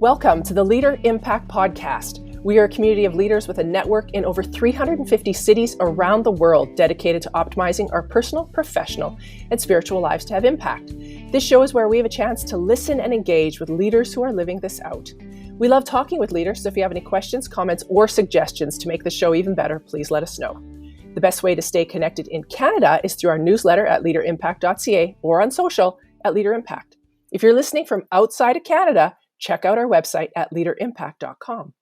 Welcome to the Leader Impact Podcast. We are a community of leaders with a network in over 350 cities around the world dedicated to optimizing our personal, professional, and spiritual lives to have impact. This show is where we have a chance to listen and engage with leaders who are living this out. We love talking with leaders, so if you have any questions, comments, or suggestions to make the show even better, please let us know. The best way to stay connected in Canada is through our newsletter at leaderimpact.ca or on social at LeaderImpact. If you're listening from outside of Canada, check out our website at leaderimpact.com.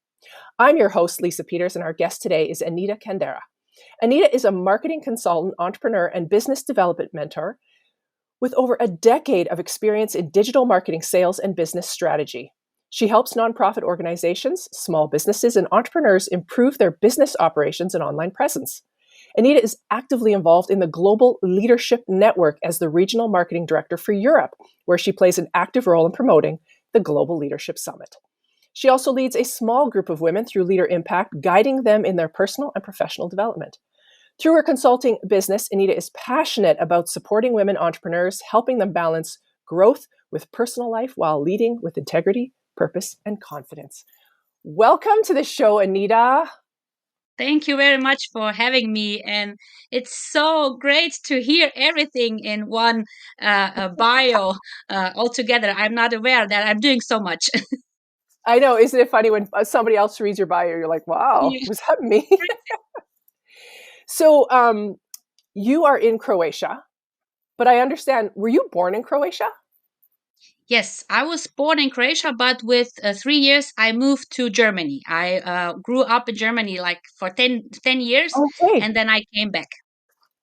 I'm your host, Lisa Peters, and our guest today is Anita Kandera. Anita is a marketing consultant, entrepreneur, and business development mentor with over a decade of experience in digital marketing, sales, and business strategy. She helps nonprofit organizations, small businesses, and entrepreneurs improve their business operations and online presence. Anita is actively involved in the Global Leadership Network as the Regional Marketing Director for Europe, where she plays an active role in promoting the Global Leadership Summit. She also leads a small group of women through LeaderImpact, guiding them in their personal and professional development. Through her consulting business, Anita is passionate about supporting women entrepreneurs, helping them balance growth with personal life while leading with integrity, purpose, and confidence. Welcome to the show, Anita. Thank you very much for having me. And it's so great to hear everything in one bio altogether. I'm not aware that I'm doing so much. I know, isn't it funny when somebody else reads your bio, you're like, wow, Yeah. was that me? So you are in Croatia, but I understand, were you born in Croatia? Yes, I was born in Croatia, but with 3 years, I moved to Germany. I grew up in Germany like for 10 years, Okay. and then I came back.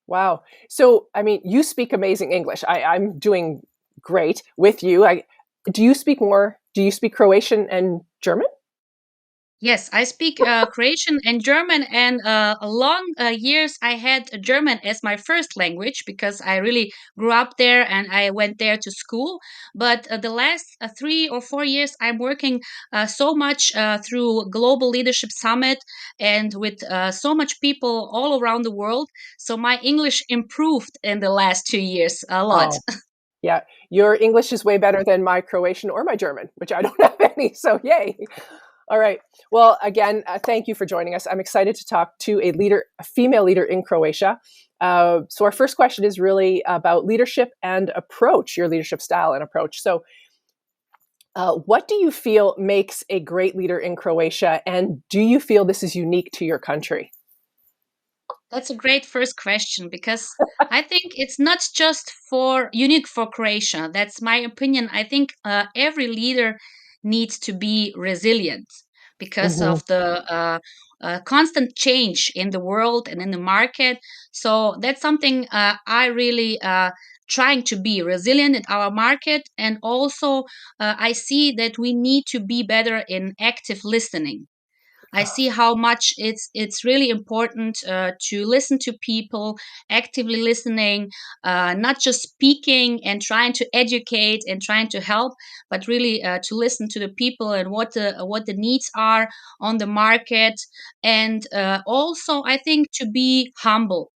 Wow. So, I mean, you speak amazing English. I'm doing great with you. Do you speak Croatian and German? Yes, I speak Croatian and German, and a long years I had German as my first language because I really grew up there and I went there to school. But the last 3 or 4 years, I'm working so much through Global Leadership Summit and with so much people all around the world. So my English improved in the last 2 years a lot. Oh, yeah. Your English is way better than my Croatian or my German, which I don't have any. So, yay. All right. Well, again, thank you for joining us. I'm excited to talk to a female leader in Croatia. So our first question is really about leadership and approach, your leadership style and approach. So what do you feel makes a great leader in Croatia? And do you feel this is unique to your country? That's a great first question because I think it's not just for unique for Croatia. That's my opinion. I think every leader needs to be resilient because Hmm. of the constant change in the world and in the market. So that's something I really trying to be resilient in our market, and also I see that we need to be better in active listening. I see how much it's really important to listen to people, actively listening, not just speaking and trying to educate and trying to help, but really to listen to the people and what the needs are on the market, and also I think to be humble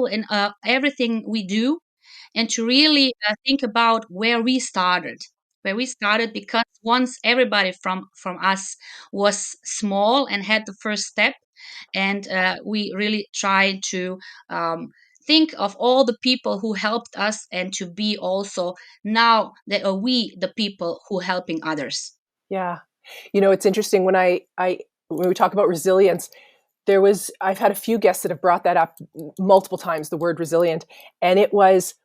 in everything we do, and to really think about where we started, because once everybody from us was small and had the first step, and we really tried to um, think of all the people who helped us, and to be also now that are we the people who helping others. Yeah. It's interesting when we talk about resilience, I've had a few guests that have brought that up multiple times, the word resilient. And it was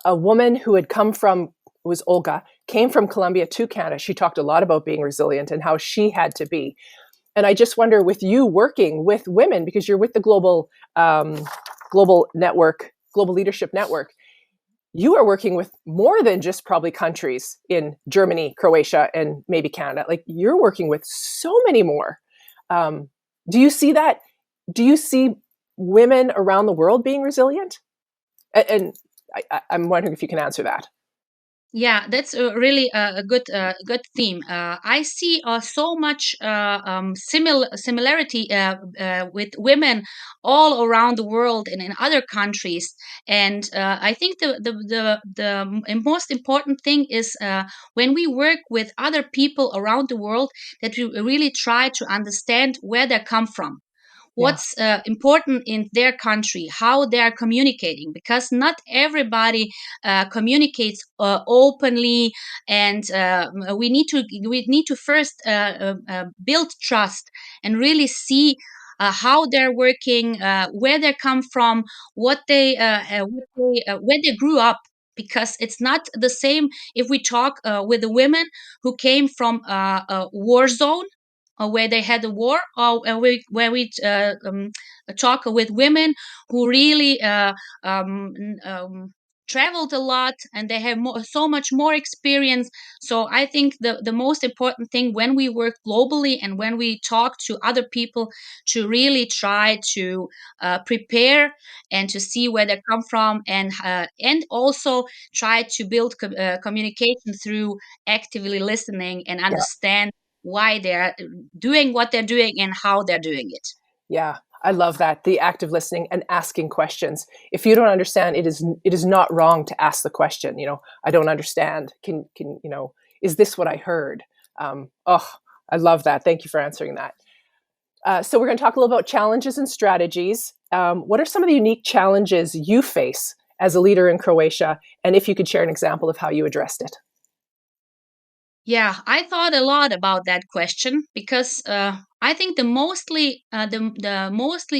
a woman who had it was Olga, came from Colombia to Canada. She talked a lot about being resilient and how she had to be. And I just wonder, with you working with women, because you're with the global network, global leadership network, you are working with more than just probably countries in Germany, Croatia, and maybe Canada. Like, you're working with so many more. Um, do you see that? Do you see women around the world being resilient? And I'm wondering if you can answer that. Yeah, that's really a good theme. I see so much similarity with women all around the world and in other countries. And I think most important thing is when we work with other people around the world, that we really try to understand where they come from, Yeah. what's important in their country, how they are communicating, because not everybody communicates openly, and we need to first build trust and really see how they're working, where they come from, where they grew up. Because it's not the same if we talk with the women who came from a war zone, where they had a war, or where we talk with women who really traveled a lot, and they have so much more experience. So I think the most important thing when we work globally and when we talk to other people, to really try to prepare and to see where they come from, and also try to build communication through actively listening and Yeah. understand why they're doing what they're doing and how they're doing it. Yeah, I love that. The active listening and asking questions. If you don't understand, it is not wrong to ask the question. I don't understand. Is this what I heard? Oh, I love that. Thank you for answering that. So we're going to talk a little about challenges and strategies. What are some of the unique challenges you face as a leader in Croatia? And if you could share an example of how you addressed it. Yeah, I thought a lot about that question because I think the mostly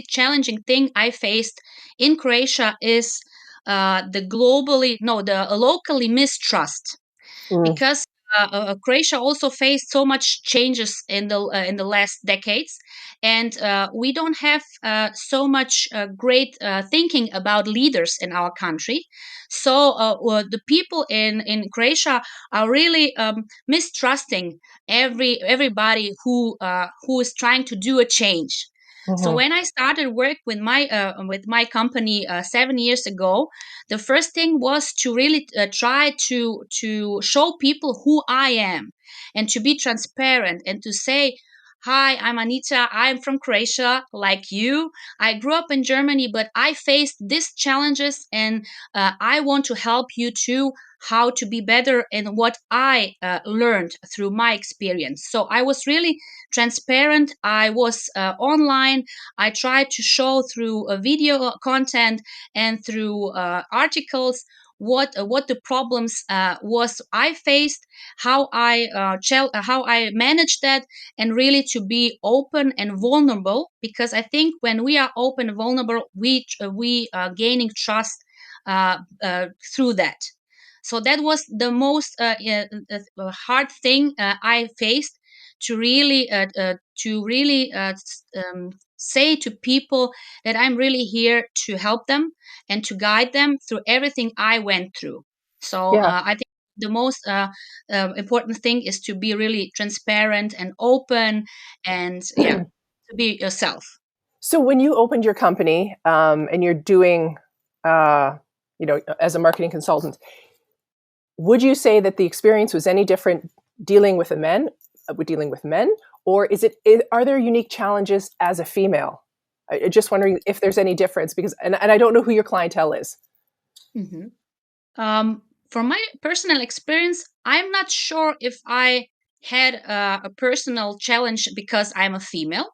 challenging thing I faced in Croatia is the locally mistrust, Mm. because Croatia also faced so much changes in the last decades, and we don't have so much great thinking about leaders in our country. So the people in Croatia are really mistrusting everybody who is trying to do a change. So Mhm. when I started work with my company 7 years ago, the first thing was to really try to show people who I am, and to be transparent and to say, hi, I'm Anita, I'm from Croatia like you. I grew up in Germany, but I faced these challenges, and I want to help you too, how to be better in what I learned through my experience. So I was really transparent. I was online. I tried to show through video content and through articles what the problems was I faced, how I managed that, and really to be open and vulnerable. Because I think when we are open and vulnerable, we are gaining trust through that. So that was the most hard thing I faced, to really say to people that I'm really here to help them and to guide them through everything I went through. So Yeah. I think the most important thing is to be really transparent and open, and yeah, to be yourself. So when you opened your company, and you're doing, as a marketing consultant, would you say that the experience was any different dealing with dealing with men, or are there unique challenges as a female? Just wondering if there's any difference, because and I don't know who your clientele is. Mhm. From my personal experience, I'm not sure if I had a personal challenge because I'm a female.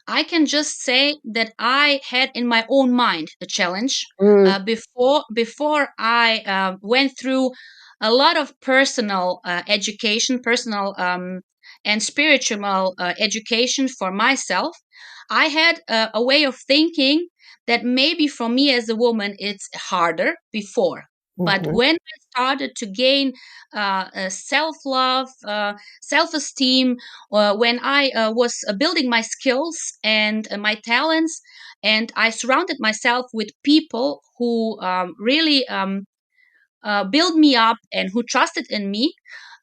I can just say that I had in my own mind a challenge Mm. before I went through a lot of personal education, personal and spiritual education for myself. I had a way of thinking that maybe for me as a woman it's harder before. But Mhm. when I started to gain self love, self esteem, when I was building my skills and my talents, and I surrounded myself with people who really built me up and who trusted in me,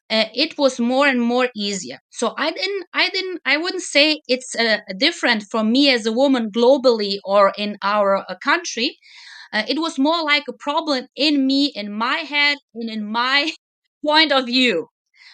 it was more and more easier. So I wouldn't say it's different from me as a woman globally or in our country. It was more like a problem in me, in my head, and in my point of view.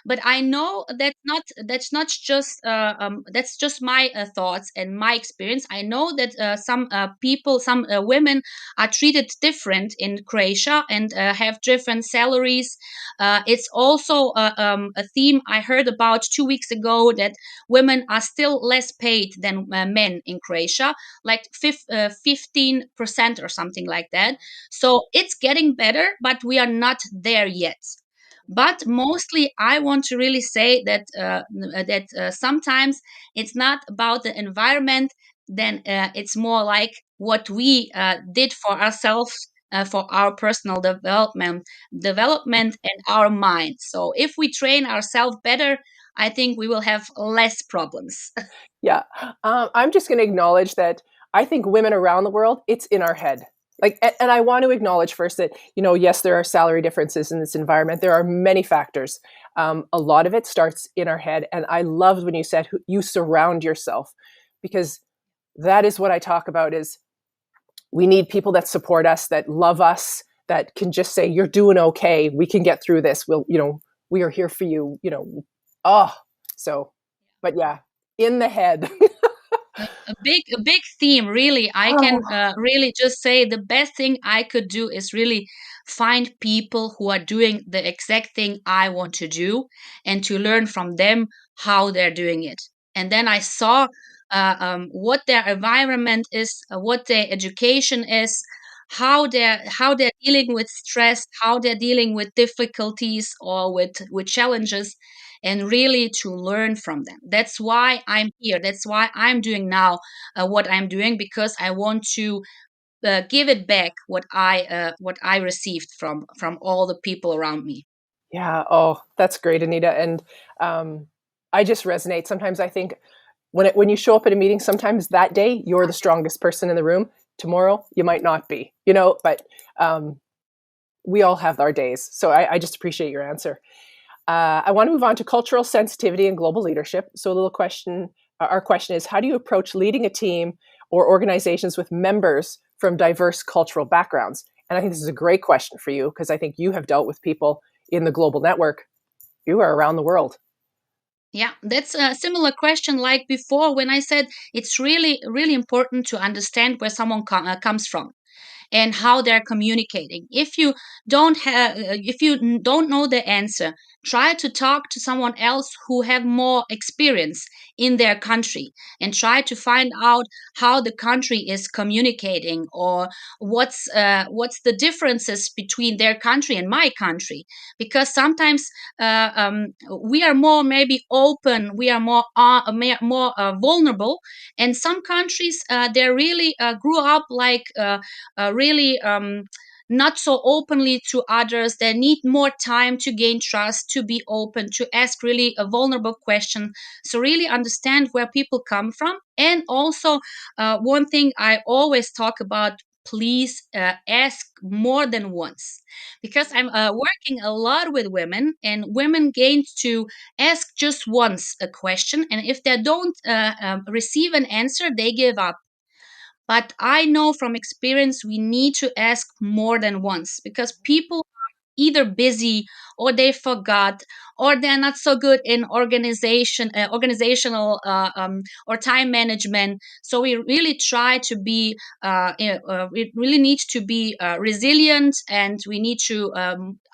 But I know that's not just that's just my thoughts and my experience. I know that some people, some women are treated different in Croatia and have different salaries. It's also a theme I heard about 2 weeks ago, that women are still less paid than men in Croatia, like 15% or something like that. So it's getting better, but we are not there yet. But mostly I want to really say that sometimes it's not about the environment, then it's more like what we did for ourselves, for our personal development and our mind. So if we train ourselves better, I think we will have less problems. Yeah. I'm just going to acknowledge that I think women around the world, it's in our head. Like, and I want to acknowledge first that, yes, there are salary differences in this environment. There are many factors. A lot of it starts in our head. And I loved when you said you surround yourself, because that is what I talk about is we need people that support us, that love us, that can just say, you're doing okay. We can get through this. We are here for oh, so, but yeah, in the head. A big theme, really. I can Oh, really just say the best thing I could do is really find people who are doing the exact thing I want to do, and to learn from them how they're doing it. And then I saw what their environment is, what their education is, how they're dealing with stress, how they're dealing with difficulties or with challenges, and really to learn from them. That's why I'm here. That's why I'm doing now what I'm doing, because I want to give it back what I received from all the people around me. yeah. Oh, that's great, Anita. And I just resonate. Sometimes I think when you show up at a meeting, sometimes that day you're the strongest person in the room. Tomorrow you might not be, but um, we all have our days. So I just appreciate your answer. I want to move on to cultural sensitivity and global leadership. So a little question, our question is, how do you approach leading a team or organizations with members from diverse cultural backgrounds? And I think this is a great question for you, because I think you have dealt with people in the global network. You are around the world. Yeah, that's a similar question like before when I said it's really, really important to understand where someone comes from and how they're communicating. If you don't know the answer, try to talk to someone else who have more experience in their country, and try to find out how the country is communicating, or what's the differences between their country and my country. Because sometimes we are more maybe open, we are more vulnerable, and some countries they really grew up like really not so openly to others. They need more time to gain trust, to be open, to ask really a vulnerable question. So really understand where people come from. And also, one thing I always talk about, please ask more than once, because I'm working a lot with women, and women gain to ask just once a question, and if they don't receive an answer, they give up. But I know from experience we need to ask more than once, because people either busy, or they forgot, or they're not so good in organizational or time management. So we really try to be we really need to be resilient, and we need to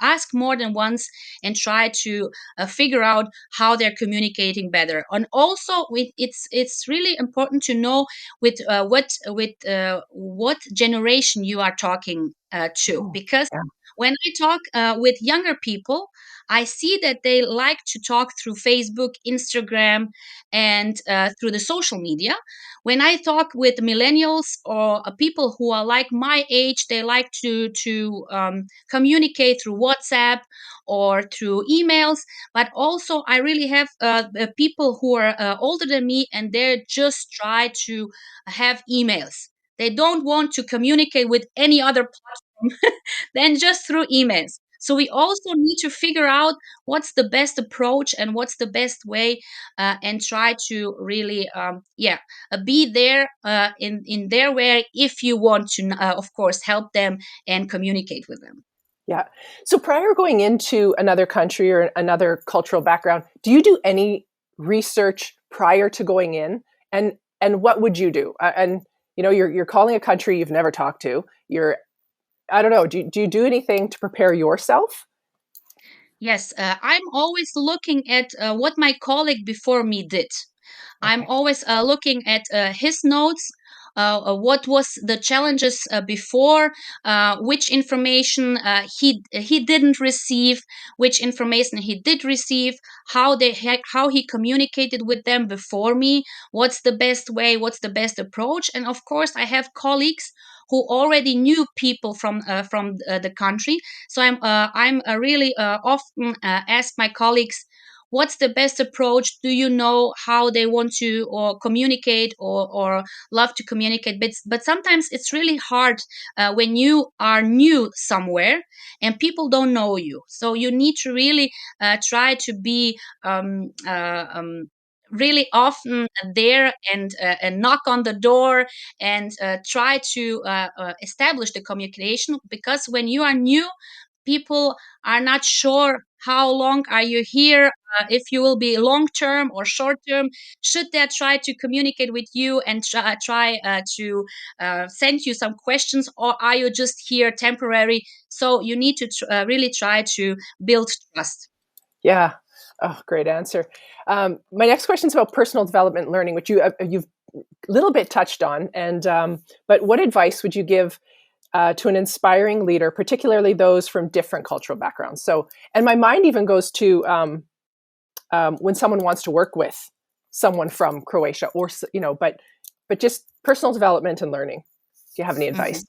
ask more than once, and try to figure out how they're communicating better. And also it's really important to know with what generation you are talking to, Oh, because yeah. when I talk with younger people, I see that they like to talk through Facebook, Instagram, and through the social media. When I talk with millennials, or people who are like my age, they like to communicate through WhatsApp or through emails. But also, I really have people who are older than me, and they just try to have emails. They don't want to communicate with any other platform than just through emails. So we also need to figure out what's the best approach and what's the best way, and try to really, be there in their way, if you want to, of course, help them and communicate with them. Yeah. So prior going into another country or another cultural background, do you do any research prior to going in? And what would you do? And you're calling a country you've never talked to. I don't know. Do you do anything to prepare yourself? Yes, I'm always looking at what my colleague before me did. I'm Okay. always looking at his notes. What was the challenges before? Which information he didn't receive? Which information he did receive? How he communicated with them before me? What's the best way? What's the best approach? And of course, I have colleagues who already knew people from the country. So I'm really often ask my colleagues, what's the best approach? Do you know how they want to or communicate or love to communicate? But sometimes it's really hard when you are new somewhere and people don't know you. So you need to really try to be really often there and knock on the door and try to establish the communication, because when you are new, people are not sure how long are you here, if you will be long term or short term. Should they try to communicate with you and try to send you some questions, or are you just here temporary? So you need to really try to build trust. Yeah. Oh, great answer. My next question is about personal development learning, which you've a little bit touched on. And but what advice would you give to an inspiring leader, particularly those from different cultural backgrounds? So, and my mind even goes to when someone wants to work with someone from Croatia, or but just personal development and learning. Do you have any advice? Mhm.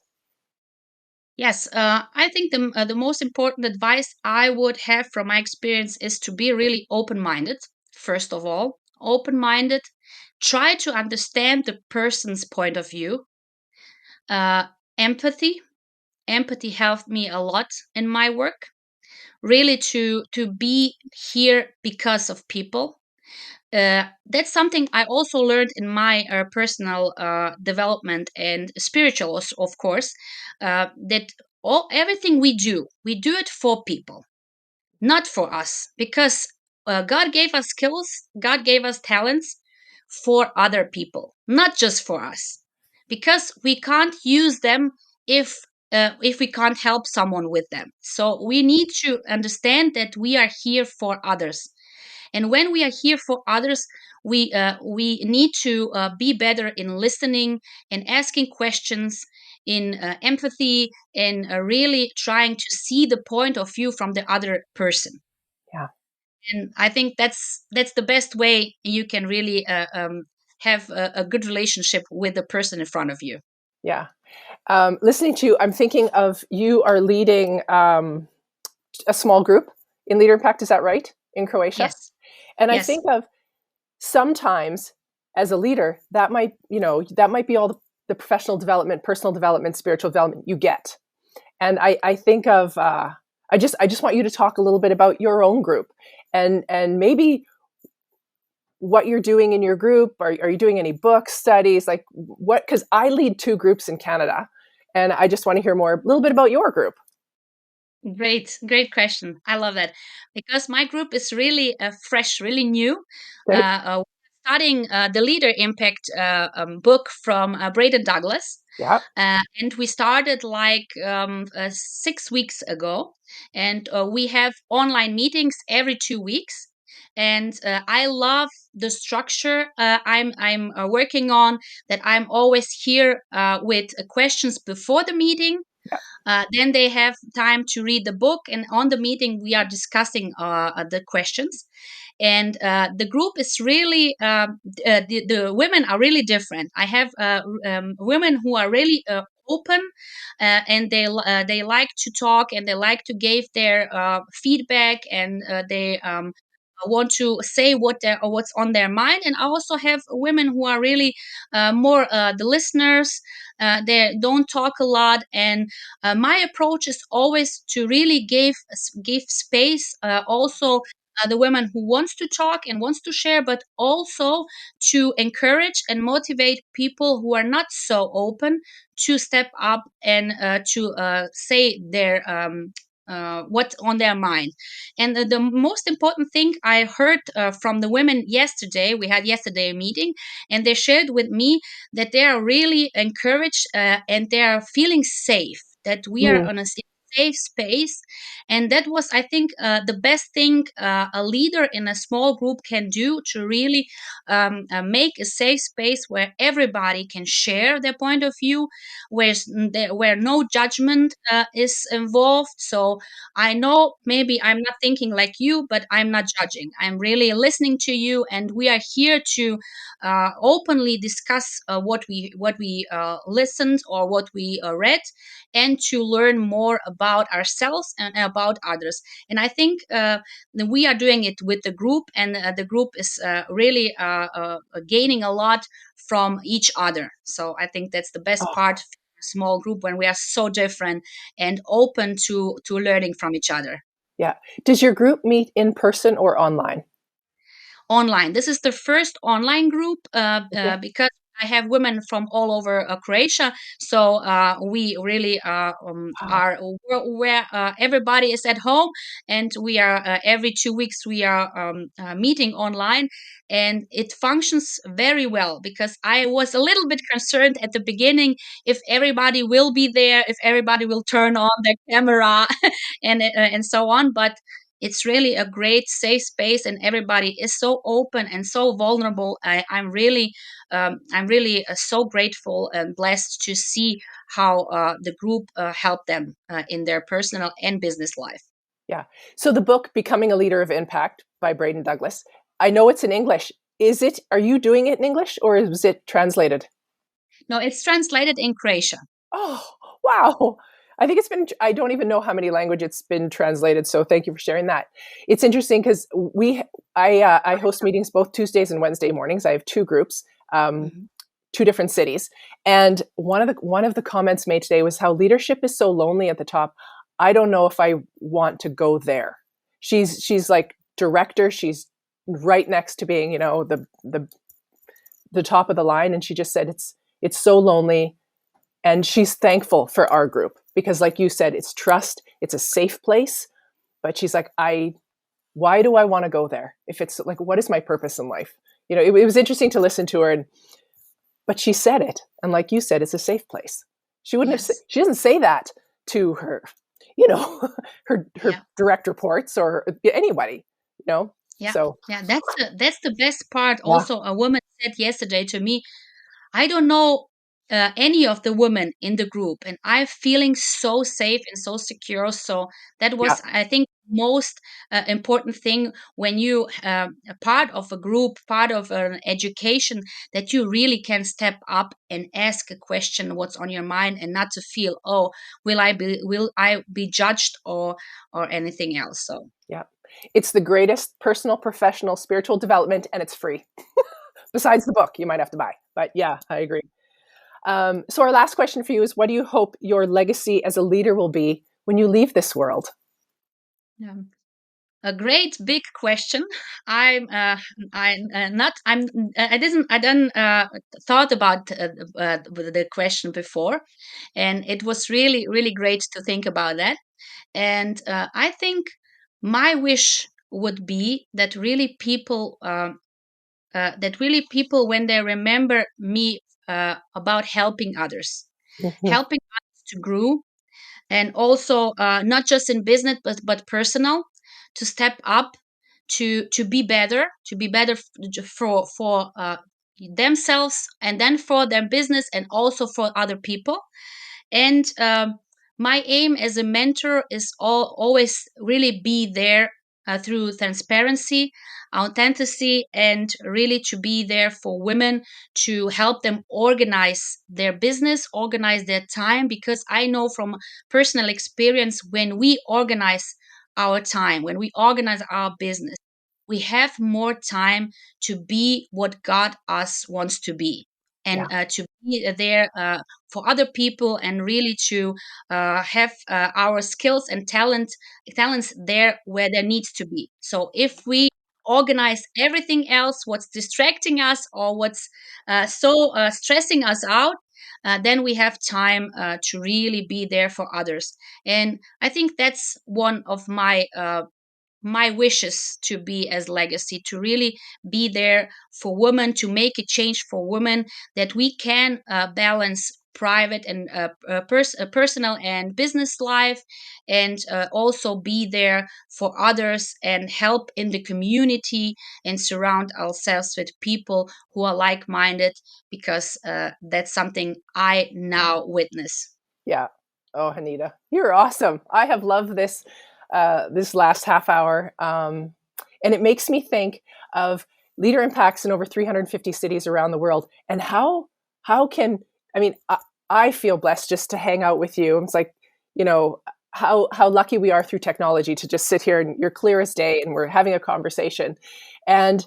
Yes, I think the most important advice I would have from my experience is to be really open minded. First of all, open minded, try to understand the person's point of view. Uh, empathy, empathy helped me a lot in my work. Really, to be here because of people. That's something I also learned in my personal development and spiritual, of course. That everything we do it for people, not for us, because God gave us skills, God gave us talents for other people, not just for us, because we can't use them if we can't help someone with them. So we need to understand that we are here for others, and when we are here for others, we need to be better in listening and asking questions, in empathy, and really trying to see the point of view from the other person. Yeah, And I think that's the best way you can really have a good relationship with the person in front of you. yeah. Listening to you, I'm thinking of you are leading a small group in Leader Impact. Is that right? In Croatia? Yes. And I Yes. think of sometimes as a leader, that might be all the professional development, personal development, spiritual development you get. And I think of I just want you to talk a little bit about your own group and maybe what you're doing in your group. Are you doing any book studies? Like what? Because I lead two groups in Canada, and I just want to hear more a little bit about your group. Great, great question. I love that, because my group is really fresh, really new. Okay. Studying the Leader Impact book from Braden Douglas, Yeah. and we started like 6 weeks ago, and we have online meetings every 2 weeks. And I love the structure I'm working on. That I'm always here with questions before the meeting, Yeah. then they have time to read the book, and on the meeting we are discussing the questions. And the group is really the women are really different. I have women who are really open, and they like to talk, and they like to give their feedback, and they want to say what's on their mind. And I also have women who are really more the listeners. They don't talk a lot, and my approach is always to really give space, also the women who wants to talk and wants to share, but also to encourage and motivate people who are not so open to step up and to say their what's on their mind. And the most important thing I heard from the women yesterday, we had yesterday a meeting, and they shared with me that they are really encouraged, and they are feeling safe, that we are Mm. on a safe space. And that was, I think, the best thing a leader in a small group can do, to really make a safe space where everybody can share their point of view, where no judgment is involved. So I know maybe I'm not thinking like you, but I'm not judging. I'm really listening to you, and we are here to openly discuss what we listened or what we read, and to learn more about ourselves and about others. And I think that we are doing it with the group, and the group is really gaining a lot from each other. So I think that's the best Oh, part, small group, when we are so different and open to learning from each other. yeah. Does your group meet in person or online? Online. This is the first online group, Okay. because I have women from all over Croatia. So we really Wow. are where everybody is at home, and we are every 2 weeks we are meeting online, and it functions very well, because I was a little bit concerned at the beginning if everybody will be there, if everybody will turn on their camera, and so on. But it's really a great safe space, and everybody is so open and so vulnerable. I'm really so grateful and blessed to see how the group helped them in their personal and business life. Yeah. So the book Becoming a Leader of Impact by Braden Douglas, I know it's in English. Are you doing it in English or is it translated? No, it's translated in Croatian. Oh, wow. I think I don't even know how many languages it's been translated. So thank you for sharing that. It's interesting because I host meetings both Tuesdays and Wednesday mornings. I have two groups, Mhm. two different cities. And one of the comments made today was how leadership is so lonely at the top. I don't know if I want to go there. She's like director. She's right next to being, the top of the line. And she just said it's so lonely, and she's thankful for our group because, like you said, it's trust, it's a safe place. But she's like, why do I want to go there if it's like, what is my purpose in life? It was interesting to listen to her, but she said it, and like you said, it's a safe place. Yes. She doesn't say that to her, you know her Yeah. direct reports or anybody, Yeah. so Yeah. That's the best part. yeah. Also, a woman said yesterday to me, I don't know any of the women in the group, and I'm feeling so safe and so secure. So that Yeah. was, I think, most important thing when you a part of a group, part of an education, that you really can step up and ask a question, what's on your mind, and not to feel, oh, will I be judged, or anything else. So Yeah. It's the greatest personal, professional, spiritual development, and it's free. Besides the book, you might have to buy. But yeah, I agree. So our last question for you is: what do you hope your legacy as a leader will be when you leave this world? yeah. A great big question. I'm not I'm I didn't thought about the question before, and it was really really great to think about that. And I think my wish would be that really people, when they remember me, about helping others, Mhm. helping others to grow, and also not just in business, but personal, to step up, to be better for themselves, and then for their business, and also for other people. And my aim as a mentor is always really be there through transparency, authenticity, and really to be there for women, to help them organize their business, organize their time. Because I know from personal experience, when we organize our time, when we organize our business, we have more time to be what God us wants to be, Yeah. and to be there for other people, and really to have our skills and talents there where there needs to be. So if we organize everything else, what's distracting us, or what's so stressing us out, then we have time to really be there for others. And I think that's one of my wishes to be as legacy, to really be there for women, to make a change for women, that we can balance private and personal and business life, and also be there for others and help in the community and surround ourselves with people who are like-minded, because that's something I now witness. Yeah. Oh, Anita, you're awesome. I have loved this last half hour, and it makes me think of Leader Impacts in over 350 cities around the world, and how can I mean I feel blessed just to hang out with you. It's like, how lucky we are through technology to just sit here and you're clear as day and we're having a conversation, and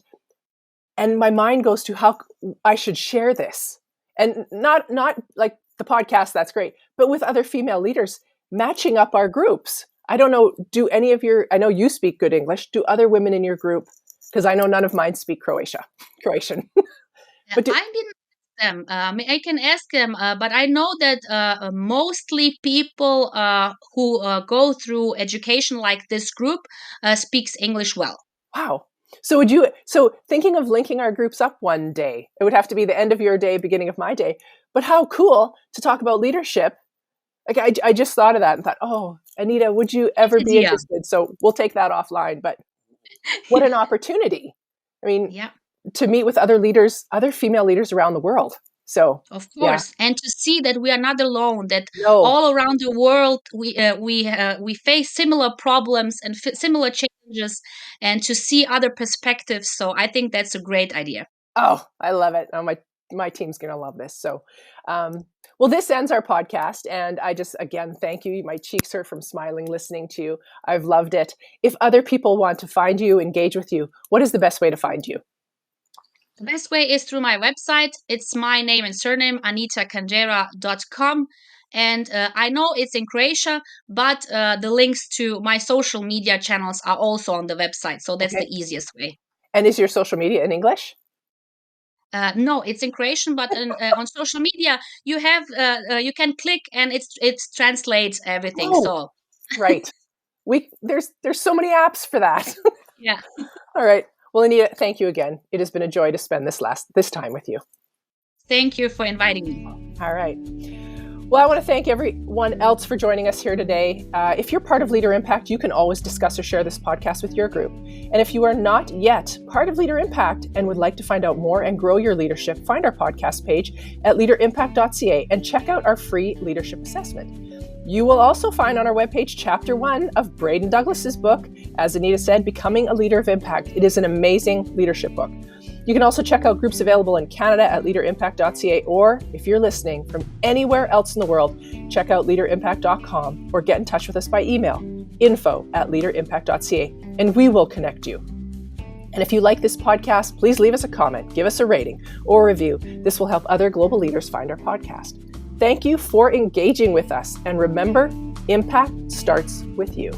my mind goes to how I should share this, and not like the podcast, that's great, but with other female leaders, matching up our groups. I don't know, I know you speak good English. Do other women in your group, because I know none of mine speak Croatian. But I didn't ask them. I can ask them, but I know that mostly people who go through education like this group speaks English well. wow. So thinking of linking our groups up one day, it would have to be the end of your day, beginning of my day. But how cool to talk about leadership. Like I just thought of that and thought, oh, Anita, would you ever be interested? So we'll take that offline, but what an opportunity. I mean, Yeah. To meet with other leaders, other female leaders around the world. So Of course, and to see that we are not alone, that no. all around the world we face similar problems and similar challenges, and to see other perspectives. So I think that's a great idea. Oh, I love it. Oh, my team's going to love this. So, well, this ends our podcast. And I just, again, thank you. My cheeks hurt from smiling, listening to you. I've loved it. If other people want to find you, engage with you, what is the best way to find you? The best way is through my website. It's my name and surname, anitakandera.com. And I know it's in Croatia, but the links to my social media channels are also on the website. So that's the easiest way. And is your social media in English? No, it's in Croatian, but on social media you have you can click and it translates everything. Oh, so right, there's so many apps for that. Yeah. All right. Well, Anita, thank you again. It has been a joy to spend this time with you. Thank you for inviting me. All right. Well, I want to thank everyone else for joining us here today. If you're part of Leader Impact, you can always discuss or share this podcast with your group. And if you are not yet part of Leader Impact and would like to find out more and grow your leadership, find our podcast page at leaderimpact.ca and check out our free leadership assessment. You will also find on our webpage Chapter 1 of Braden Douglas's book, as Anita said, Becoming a Leader of Impact. It is an amazing leadership book. You can also check out groups available in Canada at leaderimpact.ca, or if you're listening from anywhere else in the world, check out leaderimpact.com or get in touch with us by email, info@leaderimpact.ca, and we will connect you. And if you like this podcast, please leave us a comment, give us a rating or a review. This will help other global leaders find our podcast. Thank you for engaging with us. And remember, impact starts with you.